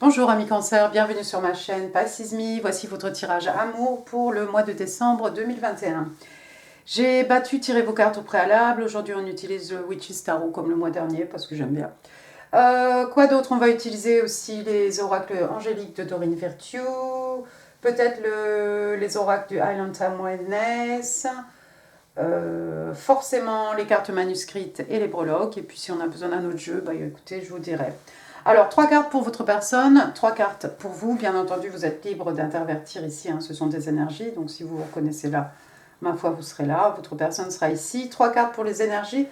Bonjour amis Cancer, bienvenue sur ma chaîne Passismi. Voici votre tirage amour pour le mois de décembre 2021. J'ai battu tirer vos cartes au préalable. Aujourd'hui on utilise le Witch's Tarot comme le mois dernier parce que j'aime bien. Quoi d'autre? On va utiliser aussi les oracles angéliques de Doreen Virtue. Peut-être les oracles du Island Time Wellness. Forcément les cartes manuscrites et les breloques. Et puis si on a besoin d'un autre jeu, bah écoutez, je vous dirai. Alors, 3 cartes pour votre personne, 3 cartes pour vous. Bien entendu, vous êtes libre d'intervertir ici, hein, ce sont des énergies. Donc, si vous vous reconnaissez là, ma foi, vous serez là. Votre personne sera ici. 3 cartes pour les énergies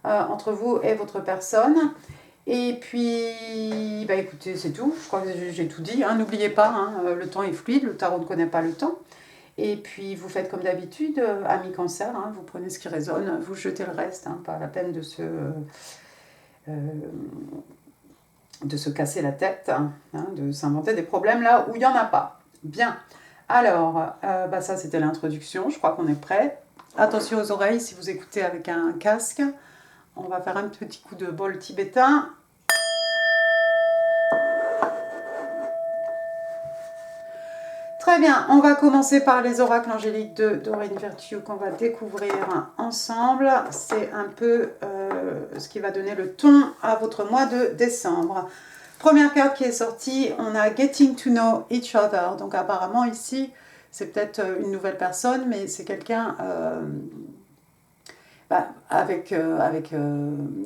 entre vous et votre personne. Et puis, bah écoutez, c'est tout. Je crois que j'ai tout dit. Hein. N'oubliez pas, hein, le temps est fluide, le tarot ne connaît pas le temps. Et puis, vous faites comme d'habitude, amis cancer, hein, vous prenez ce qui résonne, vous jetez le reste. Hein, pas la peine de se casser la tête, hein, de s'inventer des problèmes là où il n'y en a pas. Bien. Alors, bah ça c'était l'introduction, je crois qu'on est prêt. Attention aux oreilles si vous écoutez avec un casque. On va faire un petit coup de bol tibétain. Très bien, on va commencer par les oracles angéliques de Doreen Virtue qu'on va découvrir ensemble. C'est un peu ce qui va donner le ton à votre mois de décembre. Première carte qui est sortie, on a Getting to Know Each Other. Donc apparemment ici, c'est peut-être une nouvelle personne, mais c'est quelqu'un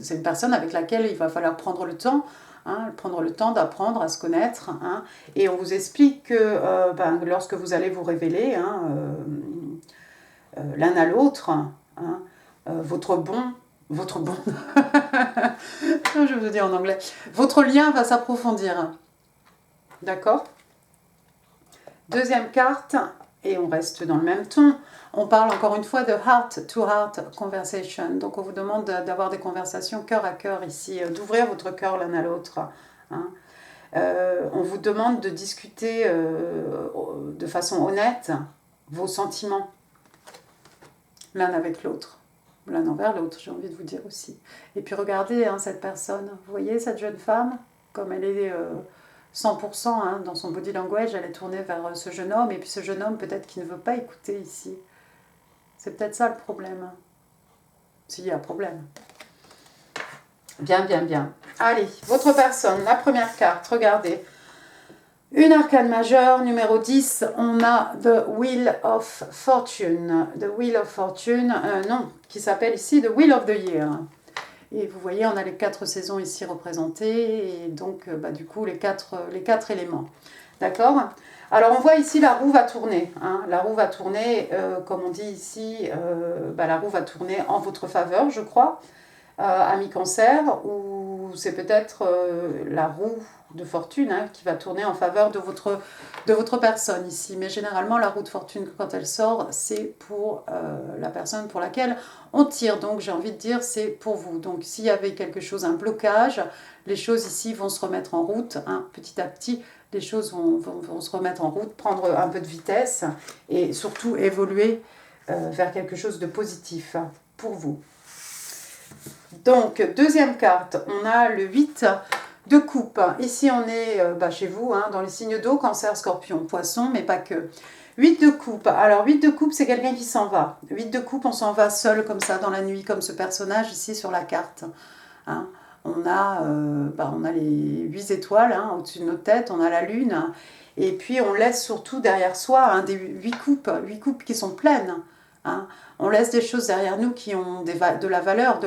c'est une personne avec laquelle il va falloir prendre le temps. Hein, prendre le temps d'apprendre à se connaître. Hein, et on vous explique que lorsque vous allez vous révéler l'un à l'autre, hein, votre bon, je vous dis en anglais, votre lien va s'approfondir. D'accord? Deuxième carte, et on reste dans le même ton, on parle encore une fois de heart-to-heart conversation. Donc on vous demande d'avoir des conversations cœur à cœur ici, d'ouvrir votre cœur l'un à l'autre. Hein. On vous demande de discuter de façon honnête vos sentiments l'un avec l'autre, l'un envers l'autre, j'ai envie de vous dire aussi. Et puis regardez hein, cette personne, vous voyez cette jeune femme, comme elle est 100% hein, dans son body language, elle est tournée vers ce jeune homme, et puis ce jeune homme peut-être qui ne veut pas écouter ici. C'est peut-être ça le problème. S'il y a problème. Bien, bien, bien. Allez, votre personne, la première carte, regardez. Une arcane majeure, numéro 10, on a The Wheel of Fortune. The Wheel of Fortune, non, qui s'appelle ici The Wheel of the Year. Et vous voyez, on a les 4 saisons ici représentées, et donc du coup les quatre éléments. D'accord? Alors on voit ici la roue va tourner. Hein. La roue va tourner, comme on dit ici, la roue va tourner en votre faveur, je crois, ami cancer, ou c'est peut-être la roue de fortune hein, qui va tourner en faveur de votre personne ici. Mais généralement, la roue de fortune, quand elle sort, c'est pour la personne pour laquelle on tire. Donc, j'ai envie de dire, c'est pour vous. Donc, s'il y avait quelque chose, un blocage, les choses ici vont se remettre en route. Hein, petit à petit, les choses vont se remettre en route, prendre un peu de vitesse et surtout évoluer vers quelque chose de positif pour vous. Donc, deuxième carte, on a le 8 de coupe. Ici, on est chez vous, hein, dans les signes d'eau, cancer, scorpion, poisson, mais pas que. 8 de coupe. Alors, 8 de coupe, c'est quelqu'un qui s'en va. 8 de coupe, on s'en va seul, comme ça, dans la nuit, comme ce personnage ici sur la carte. Hein. On a les 8 étoiles hein, au-dessus de nos têtes, on a la lune. Et puis, on laisse surtout derrière soi hein, des 8 coupes qui sont pleines. Hein. On laisse des choses derrière nous qui ont de la valeur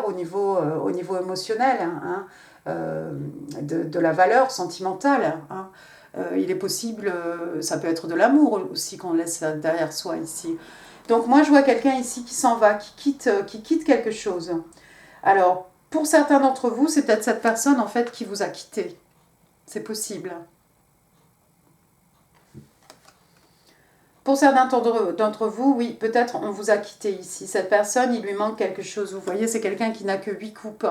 au niveau émotionnel, hein, de la valeur sentimentale. Hein. Il est possible, ça peut être de l'amour aussi qu'on laisse derrière soi ici. Donc moi je vois quelqu'un ici qui s'en va, qui quitte quelque chose. Alors pour certains d'entre vous, c'est peut-être cette personne en fait qui vous a quitté. C'est possible. Pour certains d'entre vous, oui, peut-être on vous a quitté ici. Cette personne, il lui manque quelque chose. Vous voyez, c'est quelqu'un qui n'a que 8 coupes.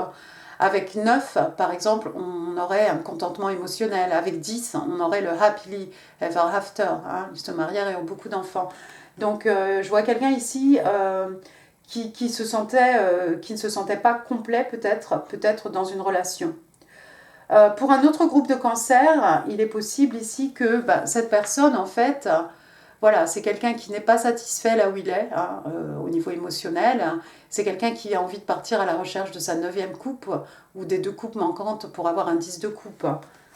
Avec 9, par exemple, on aurait un contentement émotionnel. Avec 10, on aurait le happily ever after. Hein. Ils se marièrent et ont beaucoup d'enfants. Donc, je vois quelqu'un ici qui ne se sentait pas complet, peut-être dans une relation. Pour un autre groupe de cancer, il est possible ici que cette personne, en fait, voilà, c'est quelqu'un qui n'est pas satisfait là où il est, hein, au niveau émotionnel. C'est quelqu'un qui a envie de partir à la recherche de sa 9e coupe ou des 2 coupes manquantes pour avoir un 10 de coupe.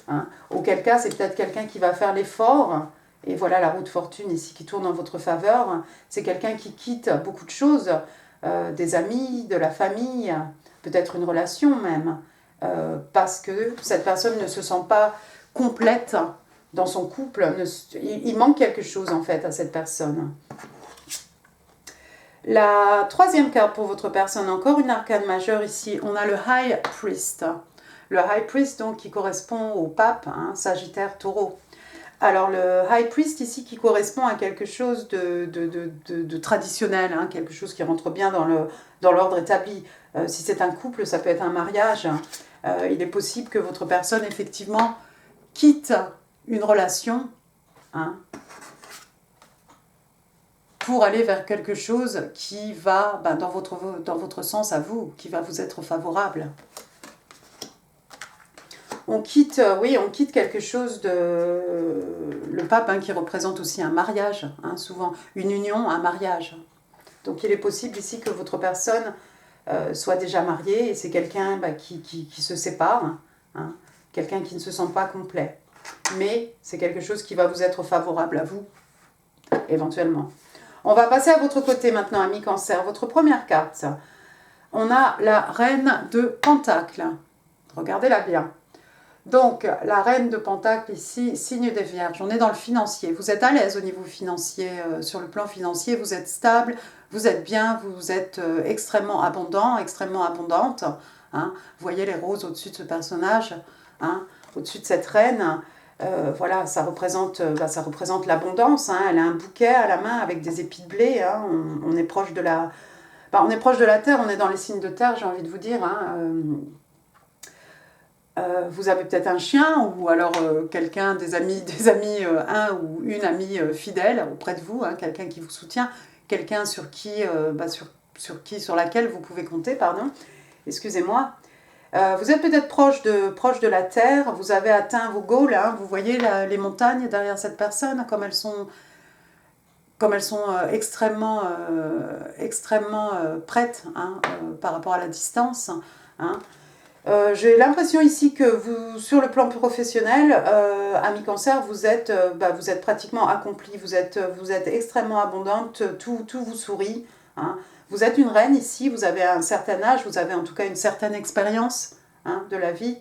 Hein. Auquel cas, c'est peut-être quelqu'un qui va faire l'effort. Et voilà la roue de fortune ici qui tourne en votre faveur. C'est quelqu'un qui quitte beaucoup de choses, des amis, de la famille, peut-être une relation même. Parce que cette personne ne se sent pas complète dans son couple. Il manque quelque chose en fait à cette personne. La 3e carte pour votre personne, encore une arcane majeure ici, on a le High Priest. Le High Priest donc qui correspond au pape, hein, Sagittaire, Taureau. Alors le High Priest ici qui correspond à quelque chose de traditionnel, hein, quelque chose qui rentre bien dans l'ordre établi. Si c'est un couple, ça peut être un mariage. Il est possible que votre personne effectivement quitte une relation, hein, pour aller vers quelque chose qui va dans votre sens à vous, qui va vous être favorable. On quitte, oui, on quitte quelque chose de... Le pape, hein, qui représente aussi un mariage, hein, souvent, une union, un mariage. Donc il est possible ici que votre personne soit déjà mariée et c'est quelqu'un qui se sépare, hein, quelqu'un qui ne se sent pas complet. Mais c'est quelque chose qui va vous être favorable à vous, éventuellement. On va passer à votre côté maintenant, ami Cancer. Votre première carte, on a la Reine de Pentacles. Regardez-la bien. Donc, la Reine de Pentacles ici, signe des Vierges. On est dans le financier. Vous êtes à l'aise au niveau financier, sur le plan financier. Vous êtes stable, vous êtes bien, vous êtes extrêmement abondant, extrêmement abondante. Hein. Vous voyez les roses au-dessus de ce personnage, hein, au-dessus de cette reine. Voilà, ça représente l'abondance. Hein. Elle a un bouquet à la main avec des épis de blé. Hein. On est proche de la... on est proche de la terre, on est dans les signes de terre, j'ai envie de vous dire. Hein. Vous avez peut-être un chien ou alors quelqu'un, des amis, un ou une amie fidèle auprès de vous, hein, quelqu'un qui vous soutient, quelqu'un sur laquelle vous pouvez compter, pardon. Excusez-moi. Vous êtes peut-être proche de la terre, vous avez atteint vos goals, hein, vous voyez les montagnes derrière cette personne, comme elles sont extrêmement prêtes, hein, par rapport à la distance. Hein. J'ai l'impression ici que vous, sur le plan professionnel, ami Cancer, vous êtes pratiquement accompli, vous êtes extrêmement abondante, tout vous sourit. Hein. Vous êtes une reine ici, vous avez un certain âge, vous avez en tout cas une certaine expérience, hein, de la vie.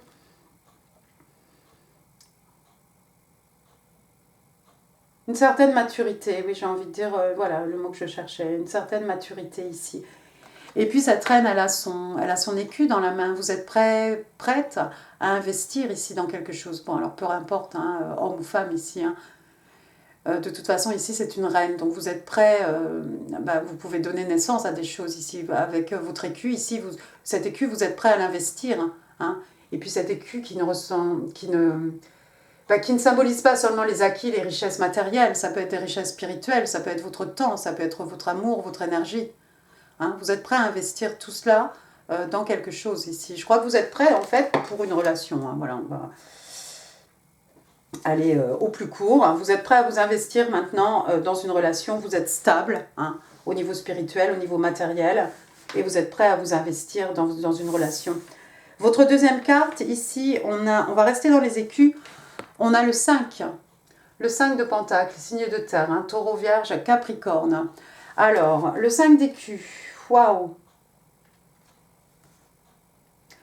Une certaine maturité, oui, j'ai envie de dire, voilà le mot que je cherchais, une certaine maturité ici. Et puis cette reine, elle a son écu dans la main. Vous êtes prête à investir ici dans quelque chose. Bon, alors peu importe, hein, homme ou femme ici. Hein. De toute façon, ici, c'est une reine. Donc vous êtes prêt, vous pouvez donner naissance à des choses ici. Avec votre écu, ici, cet écu, vous êtes prêt à l'investir. Hein. Et puis cet écu qui ne symbolise pas seulement les acquis, les richesses matérielles. Ça peut être des richesses spirituelles, ça peut être votre temps, ça peut être votre amour, votre énergie. Hein, vous êtes prêt à investir tout cela dans quelque chose ici. Je crois que vous êtes prêt en fait pour une relation. Hein. Voilà, on va aller au plus court. Hein. Vous êtes prêt à vous investir maintenant dans une relation. Vous êtes stable, hein, au niveau spirituel, au niveau matériel. Et vous êtes prêt à vous investir dans une relation. Votre deuxième carte, ici, on va rester dans les écus. On a le 5. Le 5 de Pentacle, signe de terre, hein, Taureau, Vierge, Capricorne. Alors, le 5 d'écus. Waouh!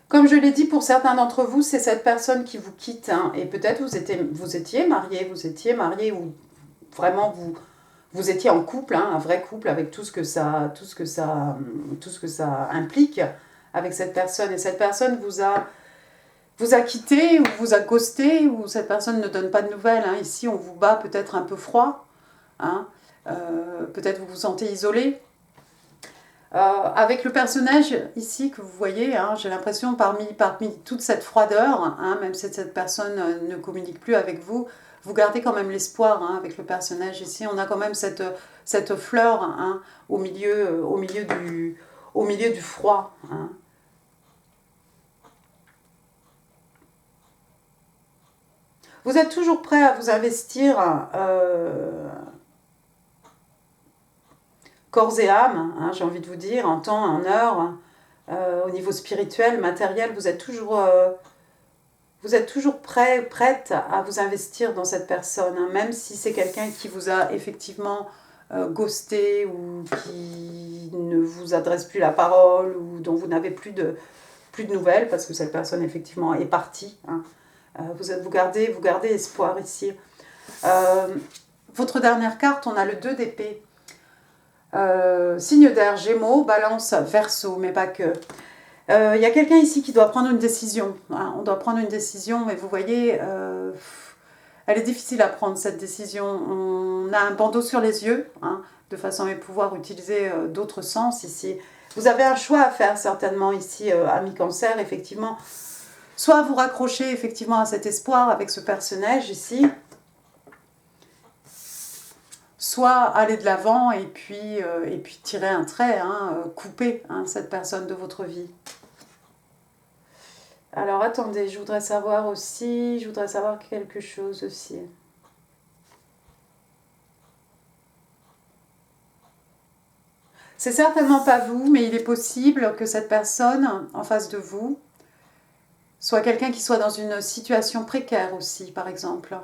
Comme je l'ai dit, pour certains d'entre vous, c'est cette personne qui vous quitte. Hein, et peut-être vous étiez marié ou vraiment vous étiez en couple, hein, un vrai couple avec tout ce que ça implique avec cette personne. Et cette personne vous a quitté ou vous a ghosté ou cette personne ne donne pas de nouvelles. Hein. Ici, on vous bat peut-être un peu froid. Hein, peut-être vous vous sentez isolé. Avec le personnage ici que vous voyez, hein, j'ai l'impression parmi toute cette froideur, hein, même si cette personne ne communique plus avec vous, vous gardez quand même l'espoir, hein, avec le personnage ici. On a quand même cette fleur, hein, au milieu du froid. Hein. Vous êtes toujours prêt à vous investir corps et âme, hein, j'ai envie de vous dire, en temps, en heure, au niveau spirituel, matériel, vous êtes toujours prêt, prête à vous investir dans cette personne, hein, même si c'est quelqu'un qui vous a effectivement ghosté ou qui ne vous adresse plus la parole ou dont vous n'avez plus de nouvelles parce que cette personne effectivement est partie. Hein. Vous gardez espoir ici. Votre dernière carte, on a le 2 d'épée. Signe d'air, Gémeaux, Balance, Verseau, mais pas que. Il y a quelqu'un ici qui doit prendre une décision. Hein. On doit prendre une décision, mais vous voyez, elle est difficile à prendre cette décision. On a un bandeau sur les yeux, hein, de façon à pouvoir utiliser d'autres sens ici. Vous avez un choix à faire certainement ici, ami Cancer, effectivement. Soit vous raccrochez effectivement à cet espoir avec ce personnage ici, soit aller de l'avant et puis tirer un trait, hein, couper hein, cette personne de votre vie. Alors attendez, je voudrais savoir quelque chose aussi. C'est certainement pas vous, mais il est possible que cette personne en face de vous soit quelqu'un qui soit dans une situation précaire aussi, par exemple.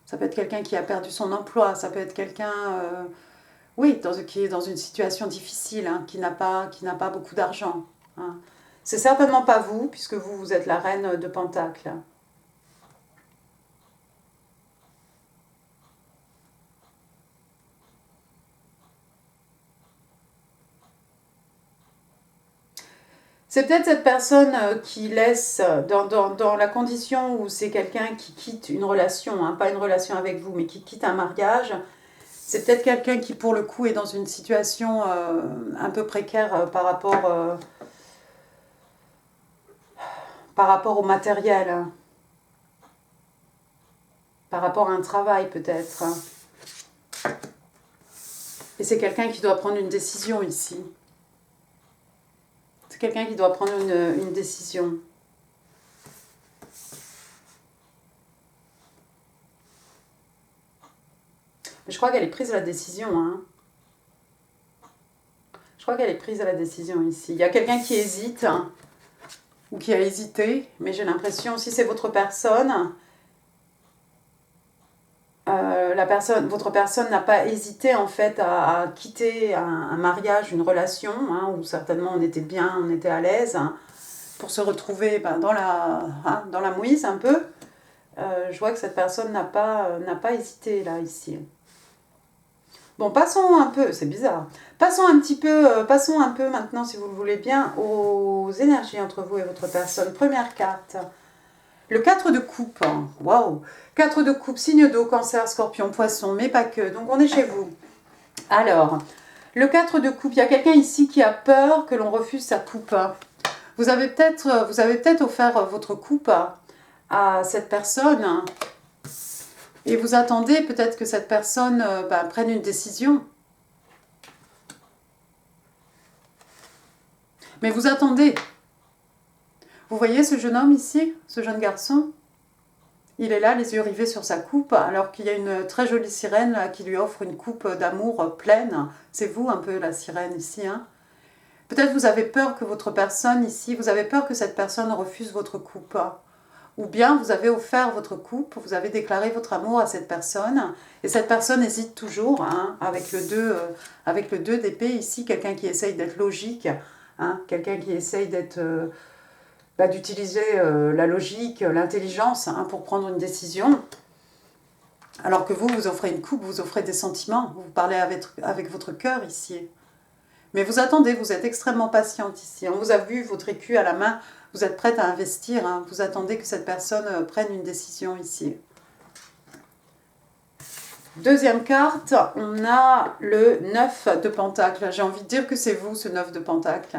Ça peut être quelqu'un qui a perdu son emploi, ça peut être quelqu'un, oui, qui est dans une situation difficile, hein, qui n'a pas beaucoup d'argent. Hein. C'est certainement pas vous, puisque vous êtes la reine de Pentacles. C'est peut-être cette personne qui laisse, dans la condition où c'est quelqu'un qui quitte une relation, hein, pas une relation avec vous, mais qui quitte un mariage, c'est peut-être quelqu'un qui pour le coup est dans une situation un peu précaire par rapport au matériel, hein, par rapport à un travail peut-être. Et c'est quelqu'un qui doit prendre une décision ici. C'est quelqu'un qui doit prendre une décision. Mais je crois qu'elle est prise à la décision. Hein. Je crois qu'elle est prise à la décision ici. Il y a quelqu'un qui hésite, hein, ou qui a hésité, mais j'ai l'impression, si c'est votre personne, votre personne n'a pas hésité en fait à quitter un mariage, une relation, hein, où certainement on était bien, on était à l'aise, hein, pour se retrouver dans la mouise un peu. Je vois que cette personne n'a pas hésité là, ici. Bon, passons un peu, c'est bizarre, passons un peu maintenant, si vous le voulez bien, aux énergies entre vous et votre personne. Première carte. Le 4 de coupe, waouh, 4 de coupe, signe d'eau, Cancer, Scorpion, Poisson, mais pas que, donc on est chez vous. Alors, le 4 de coupe, il y a quelqu'un ici qui a peur que l'on refuse sa coupe. Vous avez peut-être offert votre coupe à cette personne et vous attendez peut-être que cette personne prenne une décision. Mais vous attendez. Vous voyez ce jeune homme ici, ce jeune garçon? Il est là, les yeux rivés sur sa coupe, alors qu'il y a une très jolie sirène là, qui lui offre une coupe d'amour pleine. C'est vous un peu la sirène ici. Hein. Peut-être vous avez peur que votre personne ici, vous avez peur que cette personne refuse votre coupe. Ou bien vous avez offert votre coupe, vous avez déclaré votre amour à cette personne, et cette personne hésite toujours, hein, avec le 2 d'épée ici, quelqu'un qui essaye d'être logique, hein, quelqu'un qui essaye d'utiliser la logique, l'intelligence hein, pour prendre une décision. Alors que vous offrez une coupe, vous offrez des sentiments, vous parlez avec votre cœur ici. Mais vous attendez, vous êtes extrêmement patiente ici. On vous a vu, votre écu à la main, vous êtes prête à investir, hein, vous attendez que cette personne prenne une décision ici. Deuxième carte, on a le 9 de Pentacle. J'ai envie de dire que c'est vous, ce 9 de Pentacle.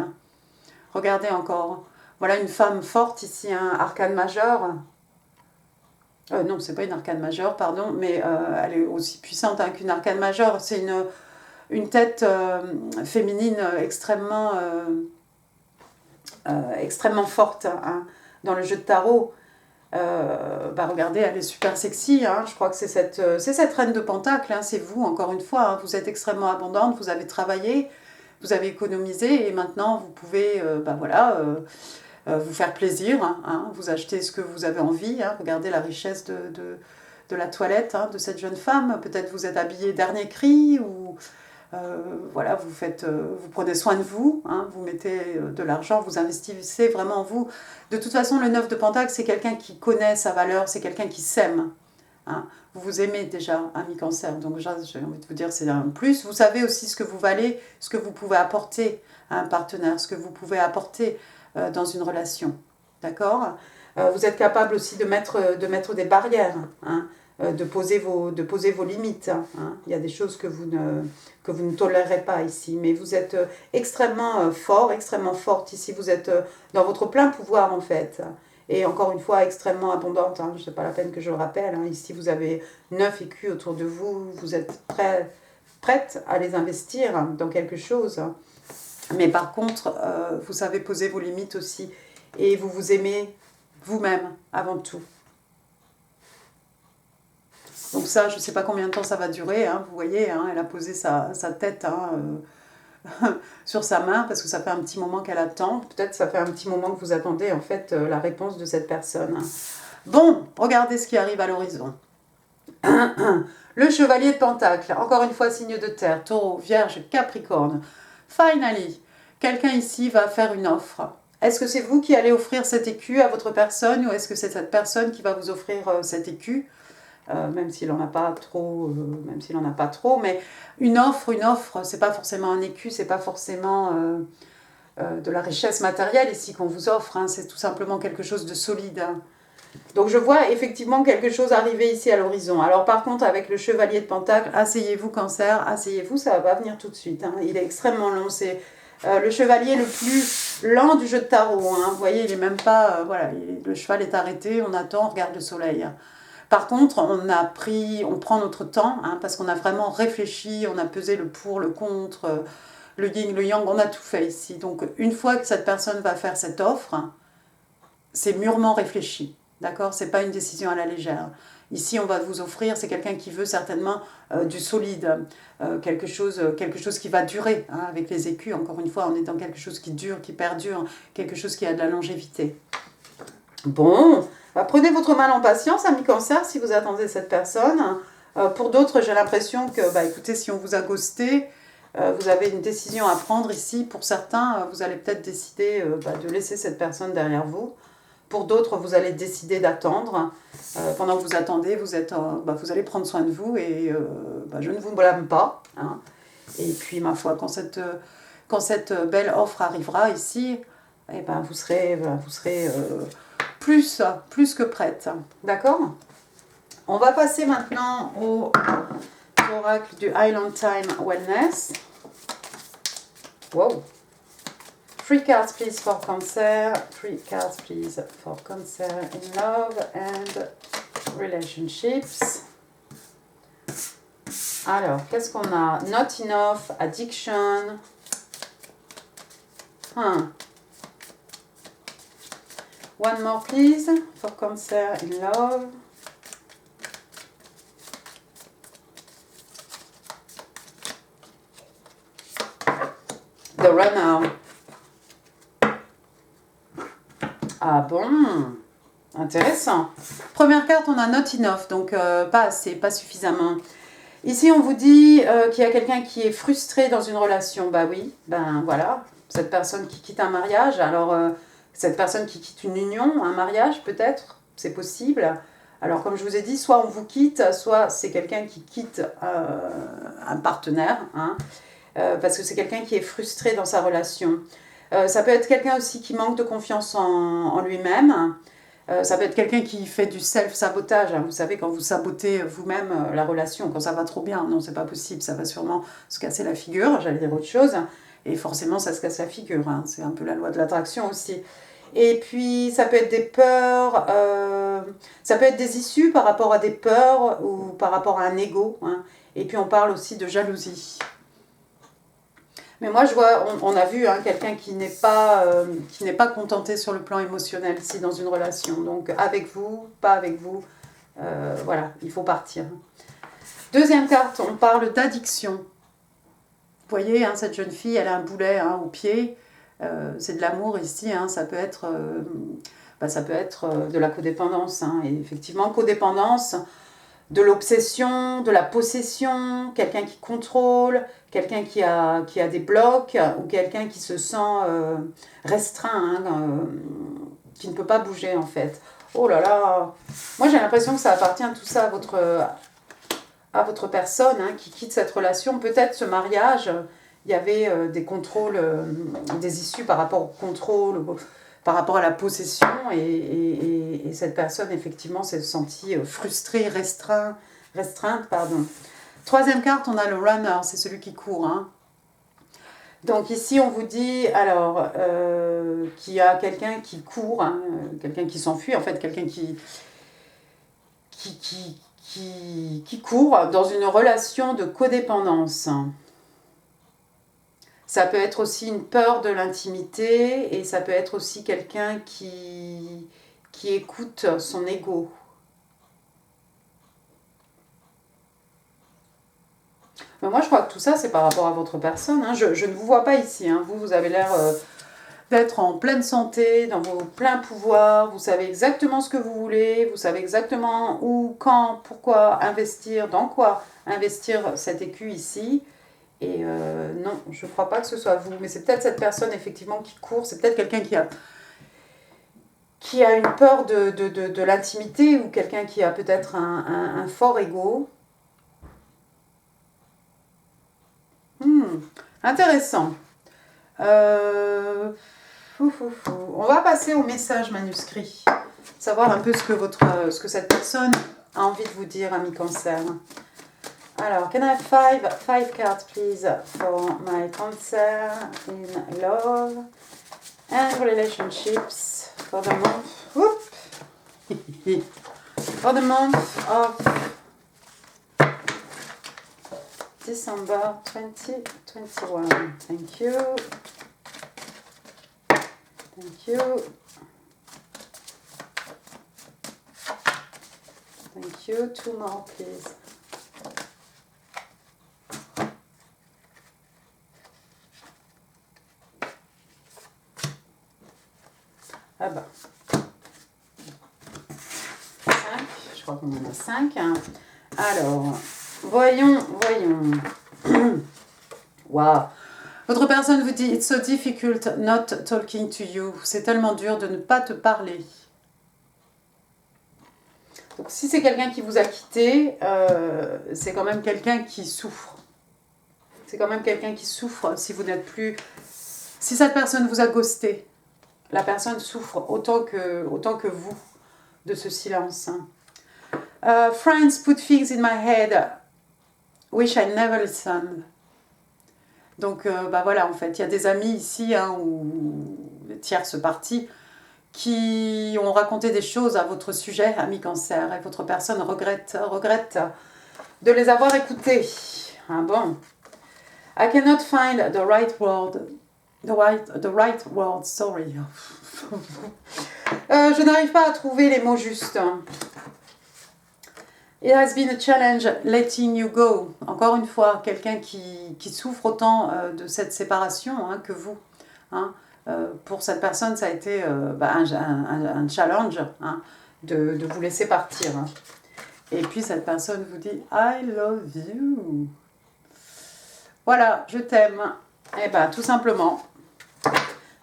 Regardez encore. Voilà une femme forte ici, un arcane majeur. Non, c'est pas une arcane majeure, pardon, mais elle est aussi puissante hein, qu'une arcane majeure. C'est une tête féminine extrêmement forte hein, dans le jeu de tarot. Regardez, elle est super sexy, hein. Je crois que c'est cette reine de Pentacle, hein. C'est vous, encore une fois, hein. Vous êtes extrêmement abondante, vous avez travaillé, vous avez économisé, et maintenant vous pouvez vous faire plaisir, hein. Vous achetez ce que vous avez envie, hein. Regardez la richesse de la toilette, hein, de cette jeune femme. Peut-être vous êtes habillé dernier cri, ou voilà, vous prenez soin de vous, hein. Vous mettez de l'argent, vous investissez vraiment en vous. De toute façon, le 9 de Pentacle, c'est quelqu'un qui connaît sa valeur, c'est quelqu'un qui s'aime, hein. Vous vous aimez déjà, ami Cancer, donc j'ai envie de vous dire c'est un plus. Vous savez aussi ce que vous valez, ce que vous pouvez apporter à un partenaire, ce que vous pouvez apporter dans une relation, d'accord. Vous êtes capable aussi de mettre des barrières, hein, de poser vos limites, hein. Il y a des choses que vous ne tolérez pas ici, mais vous êtes extrêmement fort, extrêmement forte ici. Vous êtes dans votre plein pouvoir en fait. Et encore une fois, extrêmement abondante, hein. Ce n'est pas la peine que je le rappelle, hein. Ici, vous avez 9 écus autour de vous. Vous êtes prête à les investir dans quelque chose. Mais par contre, vous savez poser vos limites aussi. Et vous vous aimez vous-même avant tout. Donc ça, je ne sais pas combien de temps ça va durer, hein. Vous voyez, hein, elle a posé sa tête, hein, sur sa main, parce que ça fait un petit moment qu'elle attend. Peut-être ça fait un petit moment que vous attendez en fait la réponse de cette personne. Bon, regardez ce qui arrive à l'horizon. Le chevalier de Pentacle, encore une fois signe de terre, Taureau, Vierge, Capricorne. Finally, quelqu'un ici va faire une offre. Est-ce que c'est vous qui allez offrir cet écu à votre personne, ou est-ce que c'est cette personne qui va vous offrir cet écu, même s'il n'en a pas trop, mais une offre, c'est pas forcément un écu, c'est pas forcément de la richesse matérielle ici qu'on vous offre, hein. C'est tout simplement quelque chose de solide, hein. Donc je vois effectivement quelque chose arriver ici à l'horizon. Alors par contre, avec le chevalier de Pentacle, asseyez-vous Cancer, asseyez-vous, ça va pas venir tout de suite, hein. Il est extrêmement long, c'est le chevalier le plus lent du jeu de tarot, hein. Vous voyez, il est même pas, voilà, le cheval est arrêté, on attend, on regarde le soleil, hein. Par contre, on prend notre temps, hein, parce qu'on a vraiment réfléchi, on a pesé le pour, le contre, le yin, le yang, on a tout fait ici. Donc une fois que cette personne va faire cette offre, c'est mûrement réfléchi, d'accord? C'est pas une décision à la légère. Ici, on va vous offrir, c'est quelqu'un qui veut certainement du solide, quelque chose qui va durer, hein, avec les écus. Encore une fois, on est dans quelque chose qui dure, qui perdure, quelque chose qui a de la longévité. Bon, prenez votre mal en patience, ami Cancer, si vous attendez cette personne. Pour d'autres, j'ai l'impression que, écoutez, si on vous a ghosté, vous avez une décision à prendre ici. Pour certains, vous allez peut-être décider de laisser cette personne derrière vous. Pour d'autres, vous allez décider d'attendre. Pendant que vous attendez, vous allez prendre soin de vous, et je ne vous blâme pas, hein. Et puis, ma foi, quand cette belle offre arrivera ici, vous serez plus que prête. D'accord? On va passer maintenant au oracle du Island Time Wellness. Wow! 3 cards please for Cancer. 3 cards please for Cancer in love and relationships. Alors, qu'est-ce qu'on a? Not enough, addiction. One more please for Cancer in love. The Runner. Ah bon, intéressant. Première carte, on a not enough, donc pas assez, pas suffisamment. Ici, on vous dit qu'il y a quelqu'un qui est frustré dans une relation. Bah oui, voilà, cette personne qui quitte un mariage. Alors, cette personne qui quitte une union, un mariage peut-être, c'est possible. Alors, comme je vous ai dit, soit on vous quitte, soit c'est quelqu'un qui quitte un partenaire, hein, parce que c'est quelqu'un qui est frustré dans sa relation. Ça peut être quelqu'un aussi qui manque de confiance en lui-même. Ça peut être quelqu'un qui fait du self-sabotage, hein. Vous savez, quand vous sabotez vous-même la relation, quand ça va trop bien, non, c'est pas possible, ça va sûrement se casser la figure, j'allais dire autre chose, et forcément ça se casse la figure, hein. C'est un peu la loi de l'attraction aussi. Et puis ça peut être des peurs, ça peut être des issues par rapport à des peurs ou par rapport à un ego, hein. Et puis on parle aussi de jalousie. Mais moi, je vois, on a vu hein, quelqu'un qui n'est pas contenté sur le plan émotionnel, si dans une relation. Donc, avec vous, pas avec vous, voilà, il faut partir. Deuxième carte, on parle d'addiction. Vous voyez, hein, cette jeune fille, elle a un boulet hein, au pied. C'est de l'amour ici, hein, ça peut être de la codépendance. Hein, et effectivement, codépendance, de l'obsession, de la possession, quelqu'un qui contrôle, quelqu'un qui a des blocs ou quelqu'un qui se sent restreint, hein, qui ne peut pas bouger en fait. Oh là là, moi j'ai l'impression que ça appartient tout ça à votre personne hein, qui quitte cette relation. Peut-être ce mariage, il y avait des contrôles, des issues par rapport au contrôle, par rapport à la possession et cette personne effectivement s'est sentie frustrée, restreinte. Pardon. Troisième carte, on a le runner, c'est celui qui court. Hein. Donc ici on vous dit alors qu'il y a quelqu'un qui court, hein, quelqu'un qui s'enfuit, en fait quelqu'un qui court dans une relation de codépendance. Ça peut être aussi une peur de l'intimité et ça peut être aussi quelqu'un qui écoute son ego. Mais moi, je crois que tout ça, c'est par rapport à votre personne. Hein. Je ne vous vois pas ici. Hein. Vous avez l'air d'être en pleine santé, dans vos pleins pouvoirs. Vous savez exactement ce que vous voulez. Vous savez exactement où, quand, pourquoi investir, dans quoi investir cet écu ici. Et non, je ne crois pas que ce soit vous, mais c'est peut-être cette personne effectivement qui court, c'est peut-être quelqu'un qui a une peur de l'intimité ou quelqu'un qui a peut-être un fort ego. Intéressant. On va passer au message manuscrit, savoir un peu ce que cette personne a envie de vous dire, ami Cancer. Alors, can I have five cards, please, for my Cancer in love and relationships for the month, for the month of December 2021. Thank you. Thank you. Thank you. Two more, please. Ah bah. 5, je crois qu'on en a 5. Hein. Alors, voyons. Waouh. Votre personne vous dit, it's so difficult not talking to you. C'est tellement dur de ne pas te parler. Donc, si c'est quelqu'un qui vous a quitté, c'est quand même quelqu'un qui souffre. C'est quand même quelqu'un qui souffre si vous n'êtes plus... Si cette personne vous a ghosté, la personne souffre autant que vous de ce silence. Friends put things in my head, wish I never listened. Donc, voilà, en fait, il y a des amis ici, hein, ou les tierces parties, qui ont raconté des choses à votre sujet, ami Cancer, et votre personne regrette de les avoir écoutés. Ah bon. I cannot find the right word. The right word, sorry. Je n'arrive pas à trouver les mots justes. It has been a challenge letting you go. Encore une fois, quelqu'un qui souffre autant de cette séparation hein, que vous. Hein. Pour cette personne, ça a été un challenge hein, de vous laisser partir. Hein. Et puis cette personne vous dit « I love you ». Voilà, je t'aime. Eh bien, tout simplement.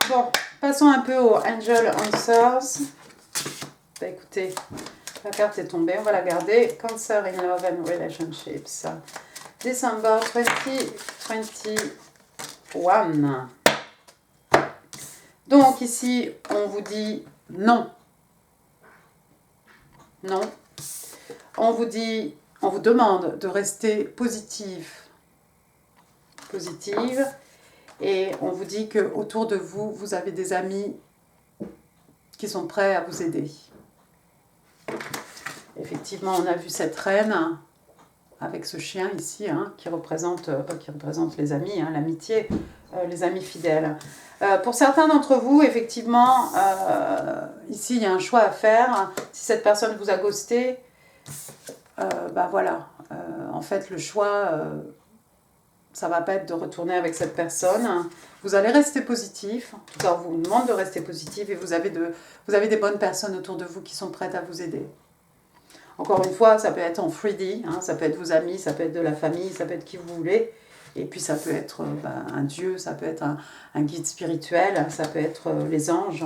Bon, passons un peu aux Angel Answers. Bah, écoutez, la carte est tombée, on va la garder. Cancer in love and relationships. December 2021. Donc ici, on vous dit non. Non. On vous demande de rester positive. Et on vous dit que autour de vous, vous avez des amis qui sont prêts à vous aider. Effectivement, on a vu cette reine avec ce chien ici, hein, qui représente les amis, hein, l'amitié. les amis fidèles. Pour certains d'entre vous, effectivement, ici, il y a un choix à faire. Si cette personne vous a ghosté, bah voilà. En fait, le choix, ça va pas être de retourner avec cette personne. Vous allez rester positif. En tout cas, on vous demande de rester positif et vous avez des bonnes personnes autour de vous qui sont prêtes à vous aider. Encore une fois, ça peut être en 3D, hein, ça peut être vos amis, ça peut être de la famille, ça peut être qui vous voulez. Et puis ça peut être un dieu, ça peut être un guide spirituel, ça peut être les anges.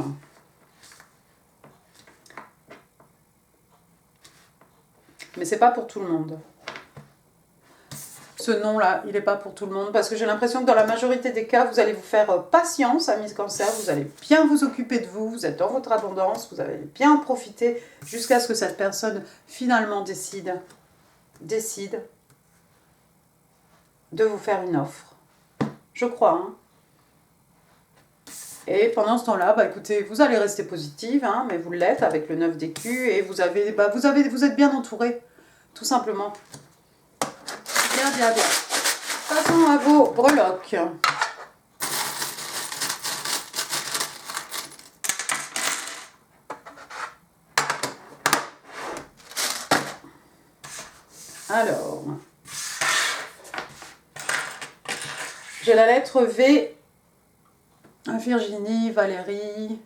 Mais c'est pas pour tout le monde. Ce nom-là, il n'est pas pour tout le monde, parce que j'ai l'impression que dans la majorité des cas, vous allez vous faire patience, amis Cancer, vous allez bien vous occuper de vous, vous êtes dans votre abondance, vous allez bien en profiter jusqu'à ce que cette personne finalement décide de vous faire une offre. Je crois, hein. Et pendant ce temps-là, bah écoutez, vous allez rester positive, hein, mais vous l'êtes avec le 9 d'écus et vous êtes bien entouré, tout simplement. Bien, bien, bien. Passons à vos breloques. Alors, j'ai la lettre V, Virginie, Valérie,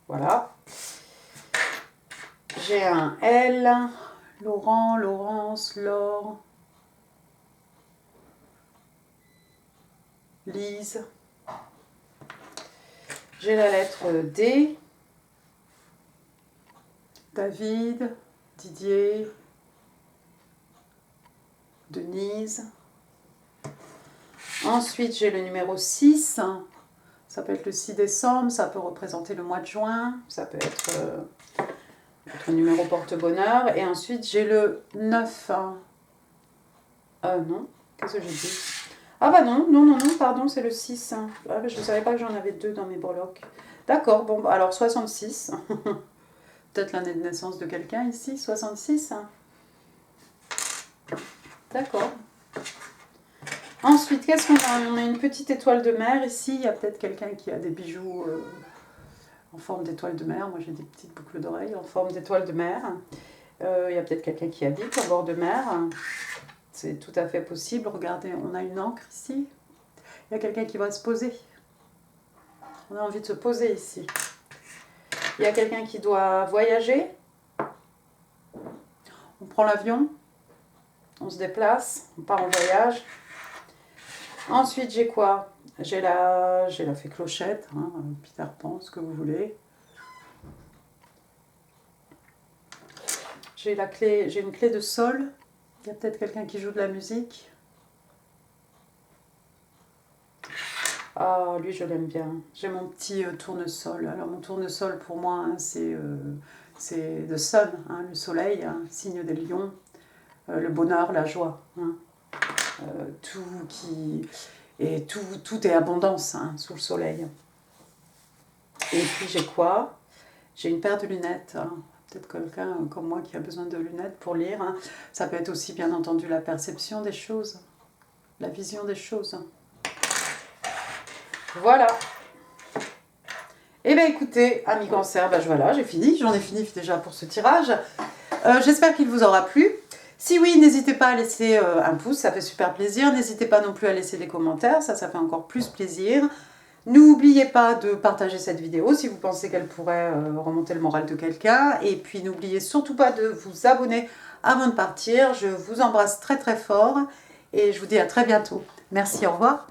voilà. J'ai un L, Laurent, Laurence, Laure, Lise. J'ai la lettre D, David, Didier, Denise. Ensuite, j'ai le numéro 6. Ça peut être le 6 décembre, ça peut représenter le mois de juin, ça peut être votre numéro porte-bonheur. Et ensuite, j'ai le 9. Non, qu'est-ce que j'ai dit? Ah bah non, pardon, c'est le 6. Ah, je ne savais pas que j'en avais 2 dans mes breloques. D'accord, bon, alors 66. Peut-être l'année de naissance de quelqu'un ici, 66. D'accord. Ensuite, qu'est-ce qu'on a? On a une petite étoile de mer ici. Il y a peut-être quelqu'un qui a des bijoux en forme d'étoile de mer. Moi, j'ai des petites boucles d'oreilles en forme d'étoile de mer. Il y a peut-être quelqu'un qui habite en bord de mer. C'est tout à fait possible. Regardez, on a une ancre ici. Il y a quelqu'un qui va se poser. On a envie de se poser ici. Il y a quelqu'un qui doit voyager. On prend l'avion. On se déplace. On part en voyage. Ensuite, j'ai quoi? J'ai la fée clochette, hein, Peter Pan, ce que vous voulez. J'ai une clé de sol. Il y a peut-être quelqu'un qui joue de la musique. Ah, lui, je l'aime bien. J'ai mon petit tournesol. Alors, mon tournesol, pour moi, hein, c'est the sun, hein, le soleil, hein, signe des lions. Le bonheur, la joie. Hein. Tout est abondance, hein, sous le soleil. Et puis j'ai quoi? J'ai une paire de lunettes. Hein. Peut-être quelqu'un comme moi qui a besoin de lunettes pour lire. Hein. Ça peut être aussi bien entendu la perception des choses, la vision des choses. Voilà. Eh bien écoutez, amis Cancer, voilà, j'ai fini. J'en ai fini déjà pour ce tirage. J'espère qu'il vous aura plu. Si oui, n'hésitez pas à laisser un pouce, ça fait super plaisir. N'hésitez pas non plus à laisser des commentaires, ça fait encore plus plaisir. N'oubliez pas de partager cette vidéo si vous pensez qu'elle pourrait remonter le moral de quelqu'un. Et puis n'oubliez surtout pas de vous abonner avant de partir. Je vous embrasse très très fort et je vous dis à très bientôt. Merci, au revoir.